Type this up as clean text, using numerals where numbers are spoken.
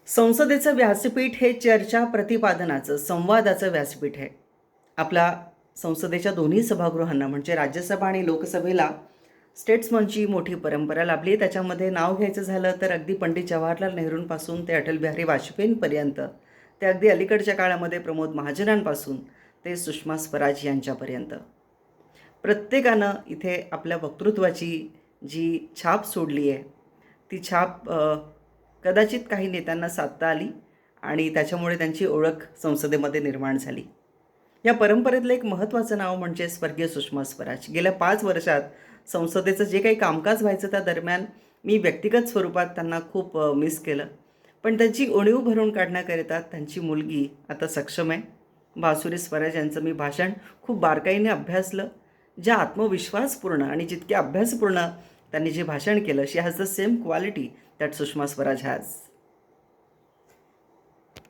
संसदेचं व्यासपीठ हे चर्चा प्रतिपादनाचं संवादाचं व्यासपीठ आहे. आपल्या संसदेच्या दोन्ही सभागृहांना म्हणजे राज्यसभा आणि लोकसभेला स्टेट्समनची मोठी परंपरा लाभली आहे. त्याच्यामध्ये नाव घ्यायचं झालं तर अगदी पंडित जवाहरलाल नेहरूंपासून ते अटल बिहारी वाजपेयींपर्यंत, ते अगदी अलीकडच्या काळामध्ये प्रमोद महाजनांपासून ते सुषमा स्वराज यांच्यापर्यंत प्रत्येकानं इथे आपल्या वक्तृत्वाची जी छाप सोडली आहे ती छाप कदाचित काही नेत्यांना साधता आली आणि त्याच्यामुळे त्यांची ओळख संसदेमध्ये निर्माण झाली. या परंपरेतलं एक महत्त्वाचं नाव म्हणजे स्वर्गीय सुषमा स्वराज. गेल्या 5 वर्षात संसदेचं जे काही कामकाज व्हायचं त्या दरम्यान मी व्यक्तिगत स्वरूपात त्यांना खूप मिस केलं. पण त्यांची उणीव भरून काढण्याकरिता त्यांची मुलगी आता सक्षम आहे. बासुरी स्वराज यांचं मी भाषण खूप बारकाईने अभ्यासलं. ज्या आत्मविश्वासपूर्ण आणि जितक्या अभ्यासपूर्ण त्यांनी जे भाषण केलं, she has the same quality that Sushma Swaraj has.